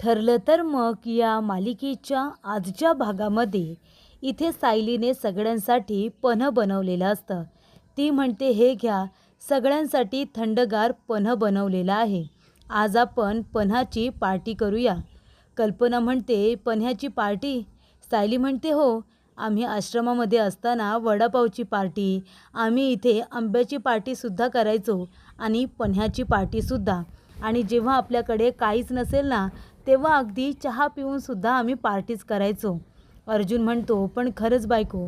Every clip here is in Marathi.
ठरलं तर मग या मालिकेच्या आजच्या भागामध्ये इथे सायलीने सगळ्यांसाठी पन्ह बनवलेलं असतं. ती म्हणते, हे घ्या, सगळ्यांसाठी थंडगार पन्ह बनवलेलं आहे. आज आपण पन्हाची पार्टी करूया. कल्पना म्हणते, पन्ह्याची पार्टी? सायली म्हणते, हो, आम्ही आश्रमामध्ये असताना वडापावची पार्टी, आम्ही इथे आंब्याची पार्टीसुद्धा करायचो आणि पन्ह्याची पार्टीसुद्धा. आणि जेव्हा आपल्याकडे काहीच नसेल ना, तेव्हा अगदी चहा पिऊनसुद्धा आम्ही पार्टीज करायचो. अर्जुन म्हणतो, पण खरंच बायको,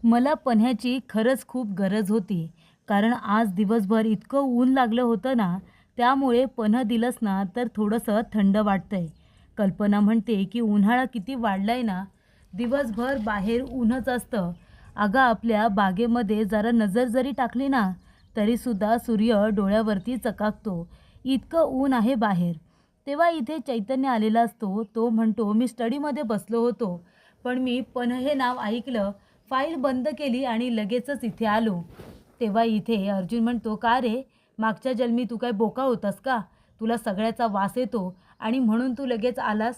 मला पन्ह्याची खरंच खूप गरज होती. कारण आज दिवसभर इतकं ऊन लागलं होतं ना, त्यामुळे पन्ह दिलंस ना तर थोडंसं थंड वाटतंय. कल्पना म्हणते की उन्हाळा किती वाढलाय ना, दिवसभर बाहेर ऊनच असतं. अगं, आपल्या बागेमध्ये जरा नजर जरी टाकली ना, तरीसुद्धा सूर्य डोळ्यावरती चकाकतो. इतकं ऊन आहे बाहेर. तेव्हा इथे चैतन्य आलेला असतो. तो म्हणतो, मी स्टडीमध्ये बसलो होतो, पण मी पन्ह हे नाव ऐकलं, फाईल बंद केली आणि लगेचच इथे आलो. तेव्हा इथे अर्जुन म्हणतो, का रे, मागच्या जन्मी तू काय बोका होतास का? तुला सगळ्याचा वास येतो आणि म्हणून तू लगेच आलास?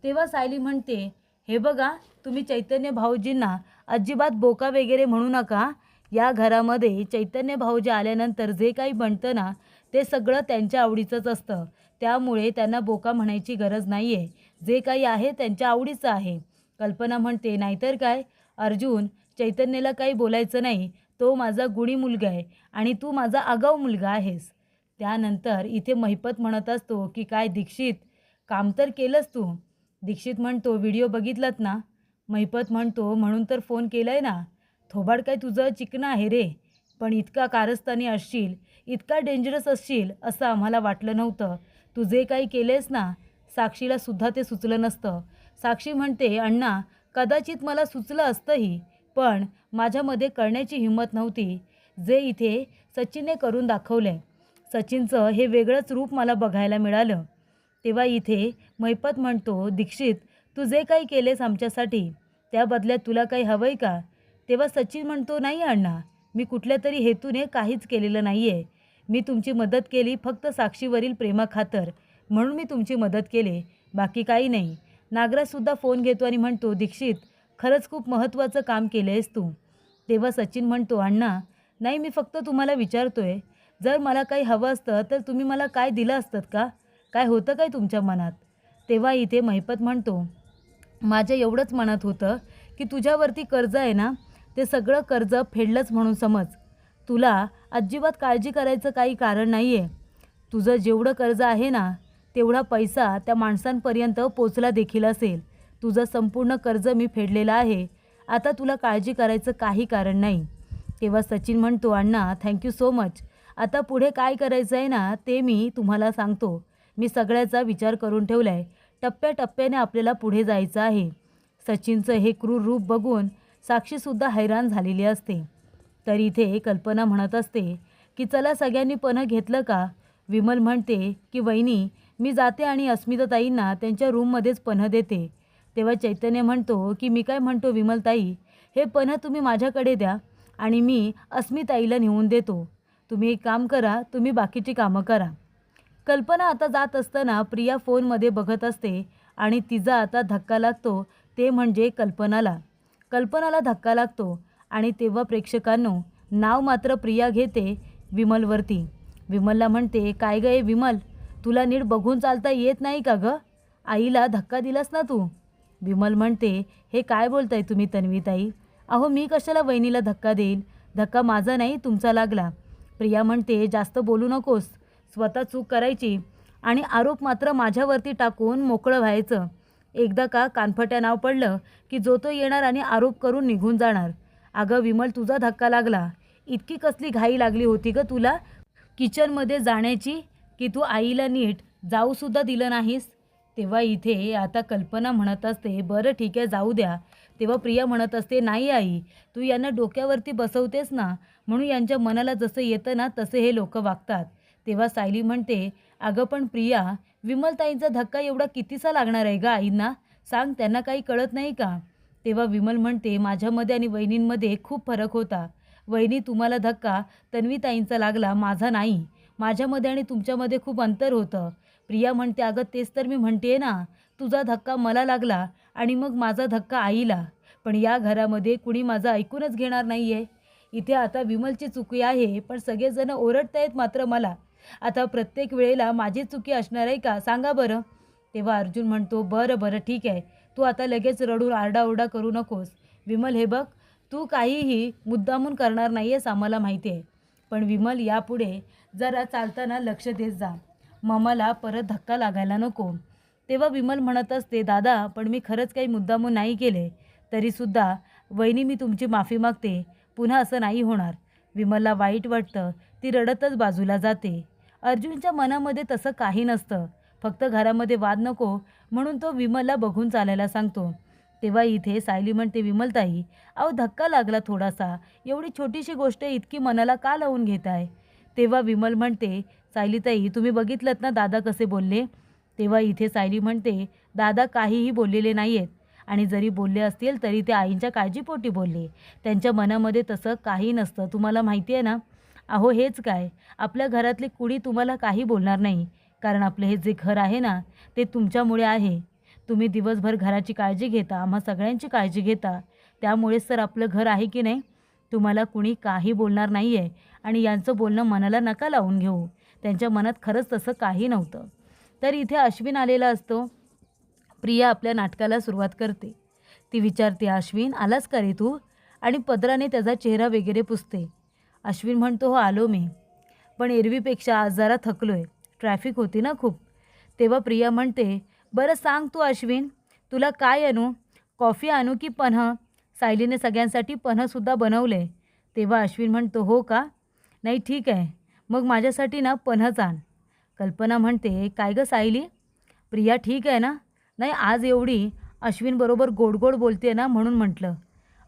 तेव्हा सायली म्हणते, हे बघा, तुम्ही चैतन्य भाऊजींना अजिबात बोका वगैरे म्हणू नका. या घरामध्ये चैतन्य भाऊजी आल्यानंतर जे काही बनतं ना, ते सगळं त्यांच्या आवडीचंच असतं. त्यामुळे त्यांना बोका म्हणायची गरज नाही आहे. जे काही आहे त्यांच्या आवडीचं आहे. कल्पना म्हणते, नाहीतर काय अर्जुन, चैतन्याला काही बोलायचं नाही. तो माझा गुणी मुलगा आहे आणि तू माझा आगाऊ मुलगा आहेस. त्यानंतर इथे महिपत म्हणत असतो की काय दीक्षित, काम तर केलंस तू. दीक्षित म्हणतो, व्हिडिओ बघितलात ना? महिपत म्हणतो, म्हणून तर फोन केलाय ना. थोबाड काय तुझं चिकनं आहे रे, पण इतका कारस्थानी असशील, इतका डेंजरस असशील असं आम्हाला वाटलं नव्हतं. तू जे काही केलेस ना, साक्षीला सुद्धा ते सुचलं नसतं. साक्षी म्हणते, अण्णा, कदाचित मला सुचलं असतंही, पण माझ्यामध्ये करण्याची हिंमत नव्हती. जे इथे सचिनने करून दाखवलंय, सचिनचं हे वेगळंच रूप मला बघायला मिळालं. तेव्हा इथे महिपत म्हणतो, दीक्षित, तू जे काही केलेस आमच्यासाठी, त्या बदल्यात तुला काही हवं आहे का? तेव्हा सचिन म्हणतो, नाही अण्णा, मी कुठल्या तरी हेतूने काहीच केलेलं नाही आहे. मी तुमची मदत केली फक्त साक्षीवरील प्रेमाखातर, म्हणून मी तुमची मदत केली, बाकी काही नाही. नागराजसुद्धा फोन घेतो आणि म्हणतो, दीक्षित, खरंच खूप महत्त्वाचं काम केलं आहेस तू. तेव्हा सचिन म्हणतो, अण्णा, नाही, मी फक्त तुम्हाला विचारतोय, जर मला काही हवं असतं तर तुम्ही मला काय दिलं असतं का? काय होतं काय तुमच्या मनात? तेव्हा इथे महिपत म्हणतो, माझ्या एवढंच मनात होतं की तुझ्यावरती कर्ज आहे ना, ते सगळं कर्ज फेडलंच म्हणून समज. तुला अजिबात काळजी करायचं काही कारण नाही आहे. तुझं जेवढं कर्ज आहे ना, तेवढा पैसा त्या माणसांपर्यंत पोचला देखील असेल. तुझं संपूर्ण कर्ज मी फेडलेलं आहे. आता तुला काळजी करायचं काही कारण नाही. तेव्हा सचिन म्हणतो, अण्णा, थँक्यू सो मच. आता पुढे काय करायचं आहे ना, ते मी तुम्हाला सांगतो. मी सगळ्याचा विचार करून ठेवला आहे. टप्प्याटप्प्याने आपल्याला पुढे जायचं आहे. सचिनचं हे क्रूर रूप बघून साक्षीसुद्धा हैराण झालेली असते. तर इथे कल्पना म्हणत असते की चला, सगळ्यांनी पन्ह घेतलं का? विमल म्हणते की वहिनी, मी जाते आणि अस्मिताताईंना त्यांच्या रूममध्येच पन्ह देते. तेव्हा चैतन्य म्हणतो की मी काय म्हणतो विमलताई, हे पन्ह तुम्ही माझ्याकडे द्या आणि मी अस्मिताईला नेऊन देतो. तुम्ही एक काम करा, तुम्ही बाकीची कामं करा. कल्पना आता जात असताना प्रिया फोनमध्ये बघत असते आणि तिचा आता धक्का लागतो. ते म्हणजे कल्पनाला धक्का लागतो आणि तेव्हा प्रेक्षकांनो, नाव मात्र प्रिया घेते विमलवरती. विमलला म्हणते, काय गं विमल, तुला नीट बघून चालता येत नाही का गं? आईला धक्का दिलास ना तू? विमल म्हणते, हे काय बोलताय तुम्ही तन्वीताई? अहो, मी कशाला वहिनीला धक्का देईल? धक्का माझा नाही, तुमचा लागला. प्रिया म्हणते, जास्त बोलू नकोस. स्वतः चूक करायची आणि आरोप मात्र माझ्यावरती टाकून मोकळं व्हायचं. एकदा का कानफट्या नाव पडलं की जो तो येणार आणि आरोप करून निघून जाणार. अगं विमल, तुझा धक्का लागला. इतकी कसली घाई लागली होती गं तुला किचनमध्ये जाण्याची की तू आईला नीट जाऊसुद्धा दिलं नाहीस? तेव्हा इथे आता कल्पना म्हणत असते, बरं ठीक आहे, जाऊ द्या. तेव्हा प्रिया म्हणत असते, नाही आई, तू यांना डोक्यावरती बसवतेस ना, म्हणून यांच्या मनाला जसं येतं ना तसे हे लोक वागतात. तेव्हा सायली म्हणते, अगं पण प्रिया, विमलताईंचा धक्का एवढा कितीसा लागणार आहे गं आईंना? सांग, त्यांना काही कळत नाही का? तेव्हा विमल म्हणते, माझ्यामध्ये आणि वहिनींमध्ये खूप फरक होता. वहिनी, तुम्हाला धक्का तन्वीताईंचा लागला, माझा नाही. माझ्यामध्ये आणि तुमच्यामध्ये खूप अंतर होतं. प्रिया म्हणते, अगं तेच तर मी म्हणते ना, तुझा धक्का मला लागला आणि मग माझा धक्का आईला. पण या घरामध्ये कुणी माझं ऐकूनच घेणार नाही आहे. इथे आता विमलची चुकी आहे, पण सगळेजण ओरडतायत मात्र मला. आता प्रत्येक वेळेला माझी चुकी असणार आहे का, सांगा बरं? तेव्हा अर्जुन म्हणतो, बरं बरं ठीक आहे, तू आता लगेच रडून आरडाओरडा करू नकोस. विमल हे बघ, तू काहीही मुद्दामून करणार नाही आहेस आम्हाला माहिती आहे. पण विमल यापुढे जरा चालताना लक्ष देत जा. मम्माला परत धक्का लागायला नको. तेव्हा विमल म्हणत असते, दादा पण मी खरंच काही मुद्दामून नाही केले. तरीसुद्धा वहिनी मी तुमची माफी मागते, पुन्हा असं नाही होणार. विमलला वाईट वाटतं, ती रडतच बाजूला जाते. अर्जुनच्या मनामध्ये तसं काही नसतं, फक्त घरामध्ये वाद नको म्हणून तो विमलला बघून चालायला सांगतो. तेव्हा इथे सायली म्हणते, विमलताई अहो धक्का लागला थोडासा, एवढी छोटीशी गोष्ट इतकी मनाला का लावून घेताय? तेव्हा विमल म्हणते, सायलीताई तुम्ही बघितलंत ना दादा कसे बोलले? तेव्हा इथे सायली म्हणते, दादा काहीही बोललेले नाही आहेत आणि जरी बोलले असतील तरी ते आईंच्या काळजीपोटी बोलले. त्यांच्या मनामध्ये तसं काही नसतं, तुम्हाला माहिती आहे ना? अहो हेच काय, आपल्या घरातले कुणी तुम्हाला काही बोलणार नाही, कारण आपलं हे जे घर आहे ना ते तुमच्यामुळे आहे. तुम्ही दिवसभर घराची काळजी घेता, आम्हा सगळ्यांची काळजी घेता, त्यामुळेच तर आपलं घर आहे की नाही. तुम्हाला कुणी काही बोलणार नाही आहे आणि यांचं बोलणं मनाला नका लावून घेऊ. त्यांच्या मनात खरंच तसं काही नव्हतं. तर इथे अश्विन आलेला असतो. प्रिया आपल्या नाटकाला सुरुवात करते. ती विचारते, अश्विन आलास का रे तू? आणि पदराने त्याचा चेहरा वगैरे पुसते. अश्विन म्हणतो, हो आलो मी, पण एरवीपेक्षा आज जरा थकलोय, ट्रॅफिक होती ना खूप. तेव्हा प्रिया म्हणते, बरं सांग तू अश्विन, तुला काय आणू? कॉफी आणू की पन्ह? सायलीने सगळ्यांसाठी पन्हसुद्धा बनवले. तेव्हा अश्विन म्हणतो, हो का? नाही ठीक आहे, मग माझ्यासाठी ना पन्हच आण. कल्पना म्हणते, काय गं सायली? प्रिया ठीक आहे ना? नाही आज एवढी अश्विन बरोबर गोड गोड बोलते ना म्हणून म्हटलं.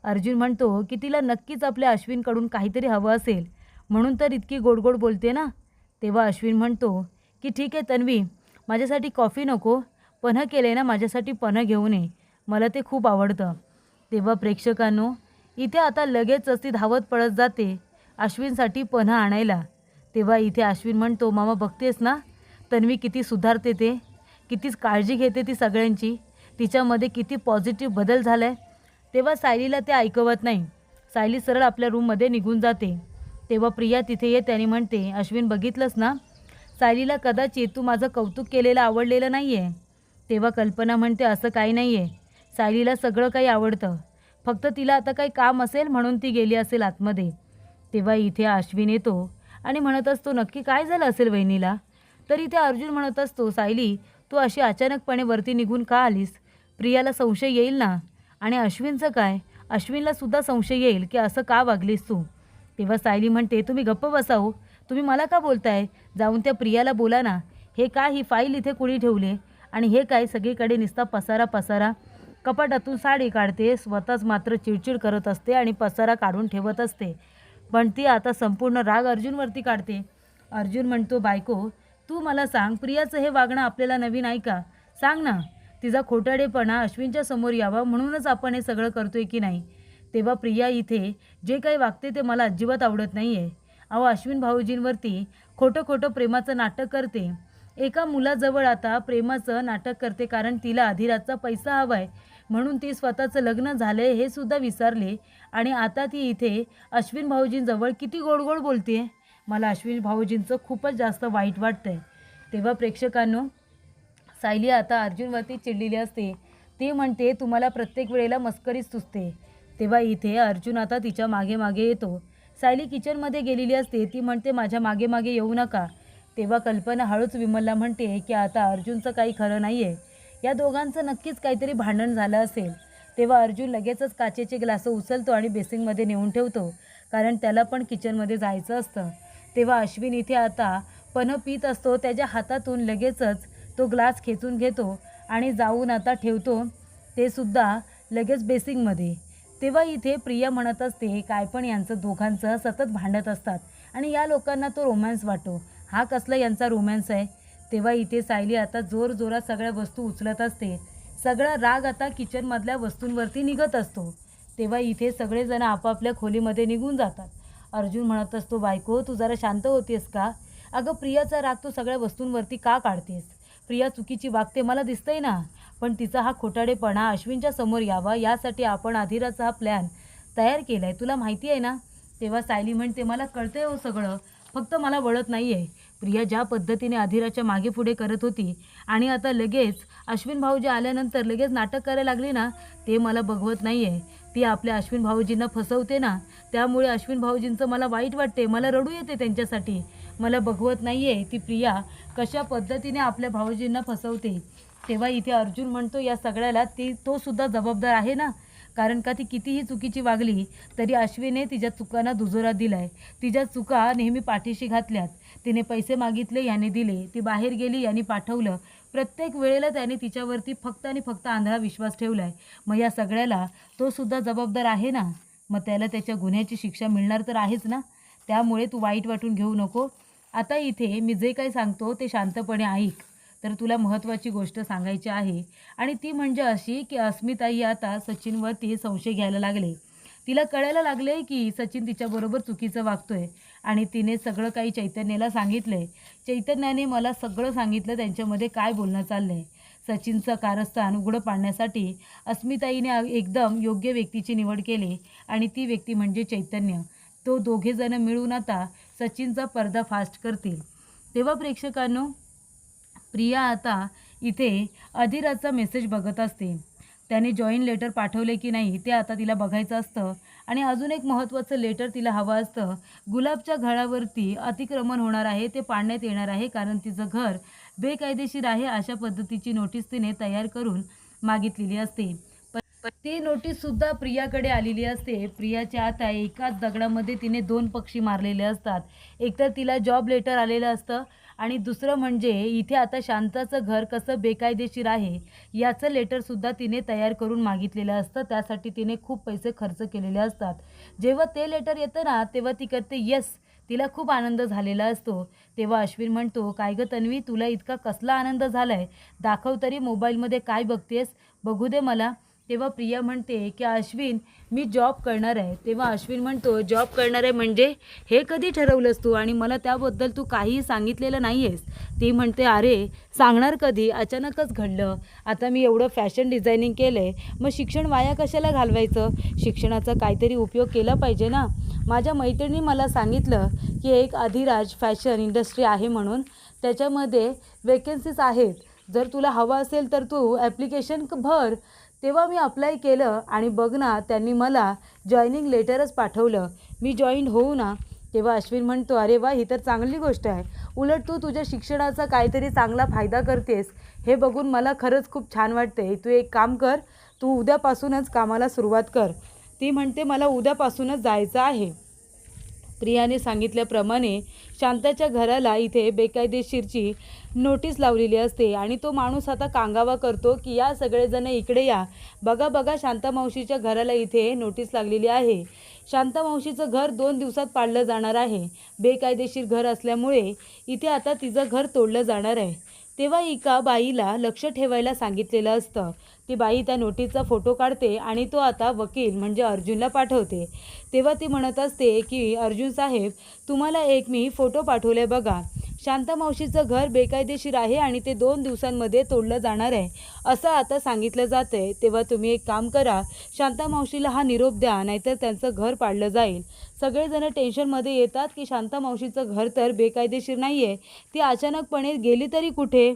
अर्जुन म्हणतो की तिला नक्कीच आपल्या अश्विनकडून काहीतरी हवं असेल म्हणून तर इतकी गोड गोड बोलते ना. तेव्हा अश्विन म्हणतो की ठीक आहे तन्वी, माझ्यासाठी कॉफी नको, पन्ह केले ना माझ्यासाठी पन्ह घेऊन ये, मला ते खूप आवडतं. तेव्हा प्रेक्षकांनो इथे आता लगेचच ती धावत पळत जाते अश्विनसाठी पन्ह आणायला. तेव्हा इथे अश्विन म्हणतो, मामा बघतेस ना तन्वी किती सुधारते, ते कितीच काळजी घेते ती सगळ्यांची, तिच्यामध्ये किती पॉझिटिव्ह बदल झाला आहे. तेव्हा सायलीला ते ऐकवत नाही. सायली सरळ आपल्या रूममध्ये निघून जाते. तेव्हा प्रिया तिथे येते आणि म्हणते, अश्विन बघितलंस ना, सायलीला कदाचित तू माझं कौतुक केलेलं आवडलेलं नाही आहे. तेव्हा कल्पना म्हणते, असं काही नाही आहे, सायलीला सगळं काही आवडतं, फक्त तिला आता काही काम असेल म्हणून ती गेली असेल आतमध्ये. तेव्हा इथे अश्विन येतो आणि म्हणत असतो, नक्की काय झालं असेल वहिनीला? तर इथे अर्जुन म्हणत असतो, सायली तू अशी अचानकपणे वरती निघून का आलीस? प्रियाला संशय येईल ना. आणि अश्विनचं काय? अश्विनला सुद्धा संशय येईल की असं का वागलीस तू? तेव्हा सायली म्हणते, तुम्ही गप्प बसाओ, तुम्ही मला का बोलताय? जाऊन त्या प्रियाला बोला ना. हे काय, ही फाईल इथे कुणी ठेवले? आणि हे काय सगळीकडे निस्ता पसारा पसारा? कपाटातून साडी काढते, स्वतःच मात्र चिडचिड करत असते आणि पसारा काढून ठेवत असते. पण ती आता संपूर्ण राग अर्जुनवरती काढते. अर्जुन म्हणतो, बायको तू मला सांग, प्रियाचं हे वागणं आपल्याला नवीन आहे का? सांग ना. तिचा खोटाडेपणा अश्विनच्या समोर यावा म्हणूनच आपण हे सगळं करतोय की नाही? तेव्हा प्रिया इथे जे काही वागते ते मला अजिबात आवडत नाही आहे. अहो अश्विन भाऊजींवरती खोटं खोटं प्रेमाचं नाटक करते. एका मुलाजवळ आता प्रेमाचं नाटक करते कारण तिला अधिराजचा पैसा हवा आहे म्हणून ती स्वतःचं लग्न झालं हे सुद्धा विसरले आणि आता ती इथे अश्विन भाऊजींजवळ किती गोड गोड बोलते. मला अश्विन भाऊजींचं खूपच जास्त वाईट वाटतं आहे. तेव्हा प्रेक्षकांनो सायली आता अर्जुनवरती चिडलेली असते. ती म्हणते, तुम्हाला प्रत्येक वेळेला मस्करीच सुचते. तेव्हा इथे अर्जुन आता तिच्या मागे मागे येतो. सायली किचनमध्ये गेलेली असते. ती म्हणते, माझ्या मागे मागे येऊ नका. तेव्हा कल्पना हळूच विमलला म्हणते की आता अर्जुनचं काही खरं नाही आहे, या दोघांचं नक्कीच काहीतरी भांडण झालं असेल. तेव्हा अर्जुन लगेचच काचेचे ग्लास उचलतो आणि बेसिंगमध्ये नेऊन ठेवतो कारण त्याला पण किचनमध्ये जायचं असतं. तेव्हा अश्विन इथे आता पन्ह पित असतो. त्याच्या हातातून लगेचच तो ग्लास खेचून घेतो आणि जाऊन आता ठेवतो ते सुद्धा लगेच बेसिंगमध्ये. तेव्हा इथे प्रिया म्हणत असते, काय पण यांचं दोघांचं सतत भांडत असतात आणि या लोकांना तो रोमॅन्स वाटतो, हा कसला यांचा रोमॅन्स आहे? तेव्हा इथे सायली आता जोरजोरात सगळ्या वस्तू उचलत असते. सगळा राग आता किचनमधल्या वस्तूंवरती निघत असतो. तेव्हा इथे सगळेजण आपापल्या खोलीमध्ये निघून जातात. अर्जुन म्हणत असतो, बायको तू जरा शांत होतीस का? अगं प्रियाचा राग तू सगळ्या वस्तूंवरती का काढतेस? प्रिया चुकीची वागते मला दिसतंय ना, पण तिचा हा खोटाडेपणा अश्विनच्या समोर यावा यासाठी आपण आधिराचा हा प्लॅन तयार केला आहे, तुला माहिती आहे ना. तेव्हा सायली म्हणते मला कळतंय हो सगळं, फक्त मला वळत नाही आहे. प्रिया ज्या पद्धतीने आधिराच्या मागे पुढे करत होती आणि आता लगेच अश्विन भाऊजी आल्यानंतर लगेच नाटक करायला लागली ना, ते मला बघवत नाही आहे. ती आपल्या अश्विन भाऊजींना फसवते ना, त्यामुळे अश्विन भाऊजींचं मला वाईट वाटते, मला रडू येते त्यांच्यासाठी. मला बघवत नाही आहे ती प्रिया कशा पद्धतीने आपल्या भाऊजींना फसवते. तेव्हा इथे अर्जुन म्हणतो या सगळ्याला तो सुद्धा जबाबदार आहे ना, कारण का ती कितीही चुकीची वागली तरी अश्विनने तिच्या चुकांना दुजोरा दिला आहे. तिच्या चुका नेहमी पाठीशी घातल्यात. तिने पैसे मागितले याने दिले, ती बाहेर गेली याने पाठवलं. प्रत्येक वेळेला त्याने तिच्यावरती फक्त आणि फक्त आंधळा विश्वास ठेवला आहे. मग या सगळ्याला तो सुद्धा जबाबदार आहे ना, मग त्याला त्याच्या गुन्ह्याची शिक्षा मिळणार तर आहेच ना. त्यामुळे तू वाईट वाटून घेऊ नको. आता इथे मी जे काही सांगतो ते शांतपणे ऐक. तर तुला महत्त्वाची गोष्ट सांगायची आहे आणि ती म्हणजे अशी की अस्मिताई आता सचिनवरती संशय घ्यायला लागले. तिला कळायला लागले की सचिन तिच्याबरोबर चुकीचं वागतोय आणि तिने सगळं काही चैतन्याला सांगितलंय. चैतन्याने मला सगळं सांगितलं त्यांच्यामध्ये काय बोलणं चाललंय. सचिनचं कारस्थान उघडं पाडण्यासाठी अस्मिताईने एकदम योग्य व्यक्तीची निवड केली आणि ती व्यक्ती म्हणजे चैतन्य. तो दोघेजण मिळून आता सचिनचा पर्दाफाश करतील. तेव्हा प्रेक्षकांनो, प्रिया आता इथे अधिराचा मेसेज बघत असते. त्याने जॉईन लेटर पाठवले की नाही ते आता तिला बघायचं असतं आणि अजून एक महत्त्वाचं लेटर तिला हवं असतं. गुलाबच्या घरावरती अतिक्रमण होणार आहे, ते पाडण्यात येणार आहे कारण तिचं घर बेकायदेशीर आहे अशा पद्धतीची नोटीस तिने तयार करून मागितलेली असते. पण ती नोटीससुद्धा प्रियाकडे आलेली असते. प्रियाच्या आता एकाच दगडामध्ये तिने 2 पक्षी मारलेले असतात. एकतर तिला जॉब लेटर आलेलं असतं आणि दुसरं म्हणजे इथे आता शांताचं घर कसं बेकायदेशीर आहे याचं लेटरसुद्धा तिने तयार करून मागितलेलं असतं. त्यासाठी तिने खूप पैसे खर्च केलेले असतात. जेव्हा ते लेटर येतं ना तेव्हा ती करते येस, तिला खूप आनंद झालेला असतो. तेव्हा अश्विन म्हणतो काय गं तन्वी, तुला इतका कसला आनंद झाला आहे, दाखव तरी मोबाईलमध्ये काय बघतेस, बघू दे मला. तेव्हा प्रिया म्हणते की अश्विन मी जॉब करणार आहे. तेव्हा अश्विन म्हणतो जॉब करणार आहे म्हणजे हे कधी ठरवलंस तू आणि मला त्याबद्दल तू काहीही सांगितलेलं नाही आहेस. ती म्हणते अरे सांगणार कधी, अचानकच घडलं. आता मी एवढं फॅशन डिझायनिंग केलं आहे, मग शिक्षण वाया कशाला घालवायचं, शिक्षणाचा काहीतरी उपयोग केला पाहिजे ना. माझ्या मैत्रिणी मला सांगितलं की एक अधिराज फॅशन इंडस्ट्री आहे म्हणून, त्याच्यामध्ये वेकेन्सीज आहेत, जर तुला हवं असेल तर तू ॲप्लिकेशन भर. तेव्हा मी अप्लाय केलं आणि बघ ना त्यांनी मला जॉईनिंग लेटरच पाठवलं, मी जॉईन होऊ ना. तेव्हा अश्विन म्हणतो अरे वा, ही तर चांगली गोष्ट आहे, उलट तू तुझ्या शिक्षणाचा काहीतरी चांगला फायदा करतेस हे बघून मला खरंच खूप छान वाटते. तू एक काम कर, तू उद्यापासूनच कामाला सुरुवात कर. ती म्हणते मला उद्यापासूनच जायचं आहे. प्रियाने सांगितल्याप्रमाणे शांताच्या घराला इथे बेकायदेशीरची नोटीस लावलेली असते आणि तो माणूस आता कांगावा करतो की या सगळेजण इकडे या, बघा बघा शांता मावशीच्या घराला इथे नोटीस लागलेली आहे. शांता मावशीचं घर 2 दिवसात पाडलं जाणार आहे. बेकायदेशीर घर असल्यामुळे इथे आता तिचं घर तोडलं जाणार आहे. तेव्हा एका बाईला लक्ष ठेवायला सांगितलेलं असतं. ती बाई त्या नोटीसचा फोटो काढते आणि तो आता वकील म्हणजे अर्जुनला पाठवते. तेव्हा ती म्हणत असते की अर्जुन साहेब, तुम्हाला एक मी फोटो पाठवले बघा, शांता मावशीचं घर बेकायदेशीर आहे आणि ते 2 दिवसांमध्ये तोडलं जाणार आहे असं आता सांगितलं जातं आहे. तेव्हा तुम्ही एक काम करा, शांता मावशीला हा निरोप द्या, नाहीतर त्यांचं घर पाडलं जाईल. सगळेजण टेन्शनमध्ये येतात की शांता मावशीचं घर तर बेकायदेशीर नाही आहे, ती अचानकपणे गेली तरी कुठे.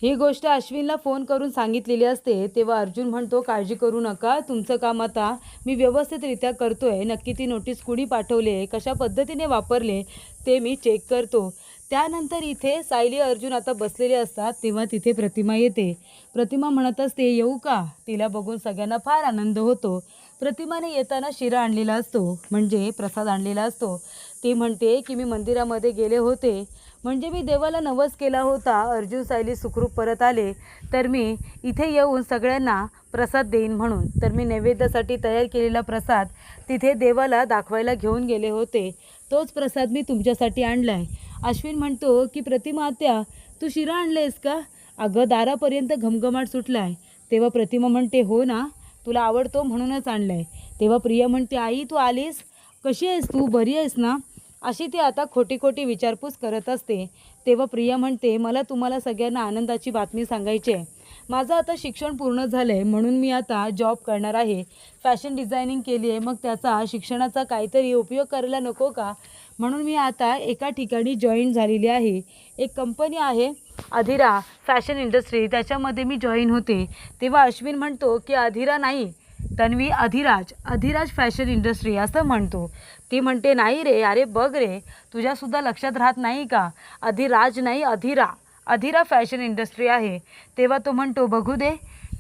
ही गोष्ट अश्विनला फोन करून सांगितलेली असते. तेव्हा अर्जुन म्हणतो काळजी करू नका, तुमचं काम आता मी व्यवस्थितरित्या करतो आहे. नक्की ती नोटीस कुणी पाठवले, कशा पद्धतीने वापरले ते मी चेक करतो. त्यानंतर इथे सायली अर्जुन आता बसलेले असतात. तेव्हा तिथे प्रतिमा येते. प्रतिमा म्हणत असते येऊ का. तिला बघून सगळ्यांना फार आनंद होतो. प्रतिमाने येताना शिरा आणलेला असतो म्हणजे प्रसाद आणलेला असतो. ती म्हणते की मी मंदिरामध्ये गेले होते, म्हणजे मी देवाला नवस केला होता, अर्जुन सायली सुखरूप परत आले तर मी इथे येऊन सगळ्यांना प्रसाद देईन म्हणून. तर मी नैवेद्यासाठी तयार केलेला प्रसाद तिथे देवाला दाखवायला घेऊन गेले होते, तोच प्रसाद मी तुमच्यासाठी आणला आहे. अश्विन म्हणतो की प्रतिमा आत्या, तू शिरा आणलेस का, अगं दारापर्यंत घमघमाट सुटला आहे. तेव्हा प्रतिमा म्हणते हो ना, तुला आवडतो म्हणूनच आणलं आहे. तेव्हा प्रिया म्हणते आई तू आलीस, कशी आहेस तू, बरी आहेस ना. अशी ती आता खोटी खोटी विचारपूस करत असते. तेव्हा प्रिया म्हणते, मला तुम्हाला सगळ्यांना आनंदाची बातमी सांगायची आहे. माझं आता शिक्षण पूर्ण झालं आहे, म्हणून मी आता जॉब करणार आहे. फॅशन डिझायनिंग केली आहे, मग त्याचा शिक्षणाचा काहीतरी उपयोग करायला नको का? म्हणून मी आता एका ठिकाणी जॉईन झालेली आहे. एक कंपनी आहे अधिरा फॅशन इंडस्ट्री, त्याच्यामध्ये मी जॉईन होते. तेव्हा अश्विन म्हणतो की अधिरा नाही तन्वी, अधिराज फॅशन इंडस्ट्री असं म्हणतो. ती म्हणते, नाही रे, अरे बघ रे, तुझ्यासुद्धा लक्षात राहत नाही का? अधिराज नाही, अधिरा फॅशन इंडस्ट्री आहे. तेव्हा तो म्हणतो, बघू दे.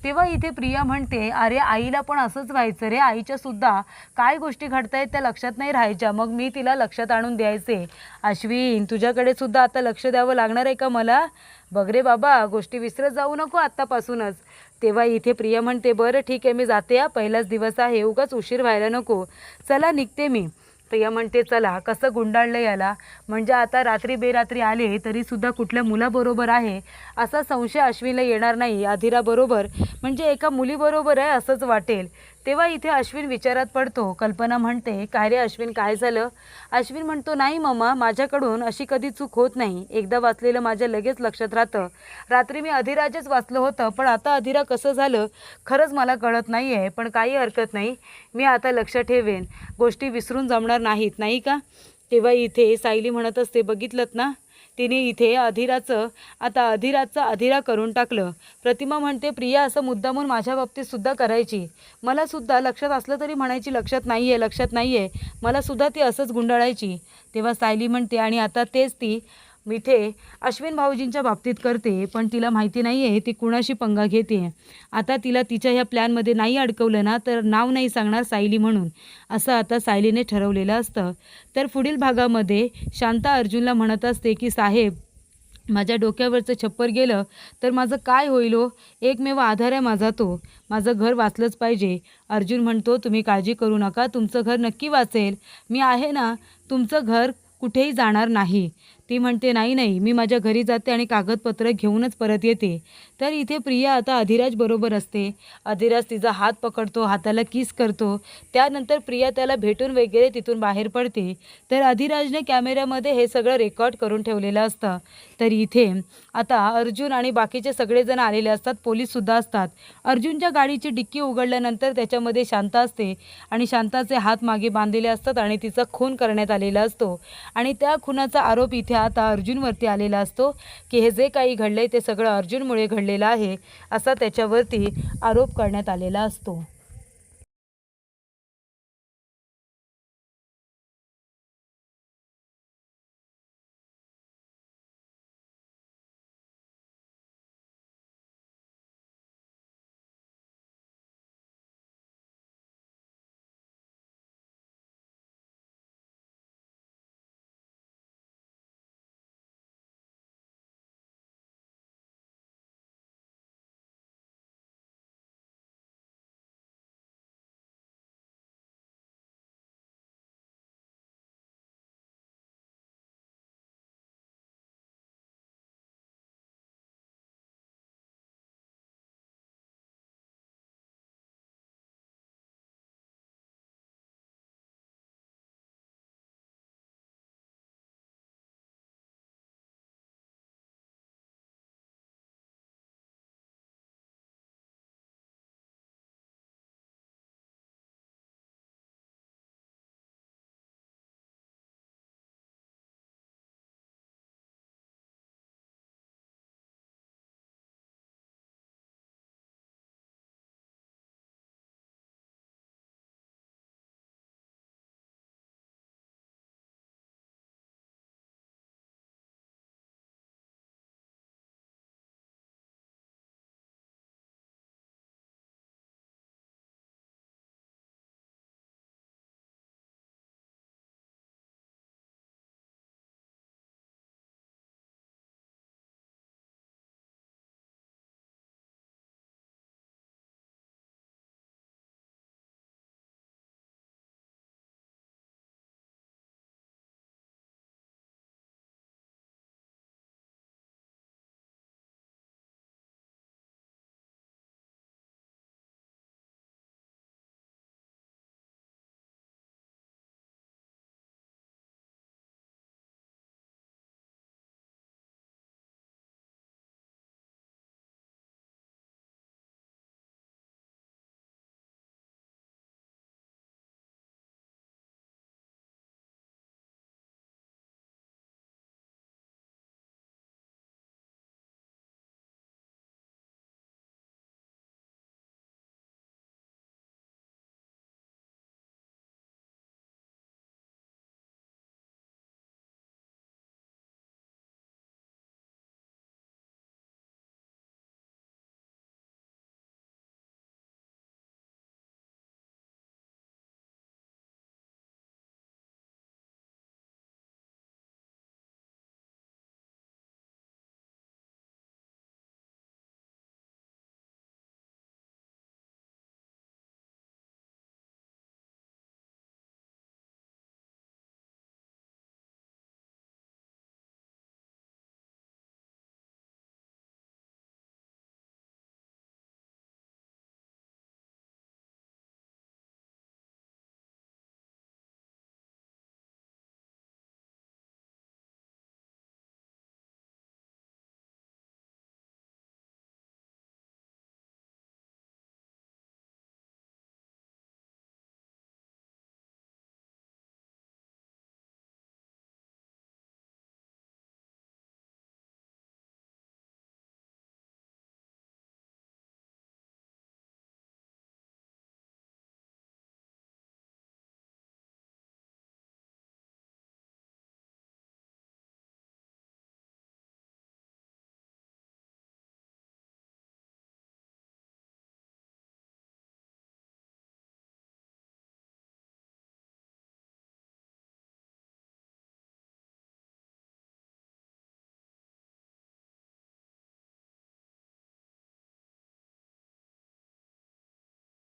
तेव्हा इथे प्रिया म्हणते, अरे आईला पण असंच व्हायचं रे, आईच्यासुद्धा काय गोष्टी घडत आहेत त्या लक्षात नाही राहायच्या, मग मी तिला लक्षात आणून द्यायचे. अश्विन, तुझ्याकडे सुद्धा आता लक्ष द्यावं लागणार आहे का मला? बघ रे बाबा, गोष्टी विसरत जाऊ नको आत्तापासूनच. तेव्हा इथे प्रिया म्हणते, बरं ठीक आहे, मी जाते हा, पहिलाच दिवस आहे, उगाच उशीर व्हायला नको, चला निघते मी. प्रिया म्हणते, चला, कसं गुंडाळलं याला, म्हणजे आता रात्री बेरात्री आले तरीसुद्धा कुठल्या मुलाबरोबर आहे असा संशय अश्विनला येणार नाही. अधिराबरोबर म्हणजे एका मुलीबरोबर आहे असंच वाटेल. तेव्हा इथे अश्विन विचारात पडतो. कल्पना म्हणते, काय रे अश्विन, काय झालं? अश्विन म्हणतो, नाही मम्मा, माझ्याकडून अशी कधी चूक होत नाही. एकदा वाचलेलं माझ्या लगेच लक्षात राहतं. रात्री मी अधिराजच वाचलं होतं, पण आता अधिरा कसं झालं खरंच मला कळत नाही आहे. पण काही हरकत नाही, मी आता लक्ष ठेवेन, गोष्टी विसरून जमणार नाहीत, नाही का? तेव्हा इथे सायली म्हणत असते, बघितलंत ना, तिने इथे अधिराचं अधिरा करून टाकलं. प्रतिमा म्हणते, प्रिया असं मुद्दामून माझ्या बाबतीत सुद्धा करायची, मला सुद्धा लक्षात असलं तरी म्हणायची लक्षात नाही आहे, मला सुद्धा ती असंच गुंडाळायची. तेव्हा सायली म्हणते, आणि आता तेच ती इथे अश्विन भाऊजींच्या बाबतीत करते, पण तिला माहिती नाही आहे ती कुणाशी पंगा घेते. आता तिला तिच्या ह्या प्लॅनमध्ये नाही अडकवलं ना तर नाव नाही सांगणार सायली म्हणून, असं आता सायलीने ठरवलेलं असतं. तर पुढील भागामध्ये शांता अर्जुनला म्हणत असते की साहेब, माझ्या डोक्यावरचं छप्पर गेलं तर माझं काय होईल हो? एकमेव आधार आहे माझा तो, माझं घर वाचलंच पाहिजे. अर्जुन म्हणतो, तुम्ही काळजी करू नका, तुमचं घर नक्की वाचेल, मी आहे ना, तुमचं घर कुठेही जाणार नाही. ती म्हणते, नाही, मी माझ्या घरी जाते आणि कागदपत्र घेऊनच परत येते. तर इथे प्रिया आता अधिराज बरोबर असते. अधिराज तिचा हात पकडतो, हाताला किस करतो. त्यानंतर प्रिया त्याला भेटून वगैरे तिथून बाहेर पडते. तर अधिराजने कॅमेऱ्यामध्ये हे सगळं रेकॉर्ड करून ठेवलेलं असतं. तर इथे आता अर्जुन आणि बाकीचे सगळेजण आलेले असतात, पोलीससुद्धा असतात. अर्जुनच्या गाडीची डिक्की उघडल्यानंतर त्याच्यामध्ये शांता असते आणि शांताचे हात मागे बांधलेले असतात आणि तिचा खून करण्यात आलेला असतो. आणि त्या खुनाचा आरोप इथे आता अर्जुनवरती आलेला असतो की हे जे काही घडलंय ते सगळं अर्जुनमुळे घडलेलं आहे असा त्याच्यावरती आरोप करण्यात आलेला असतो.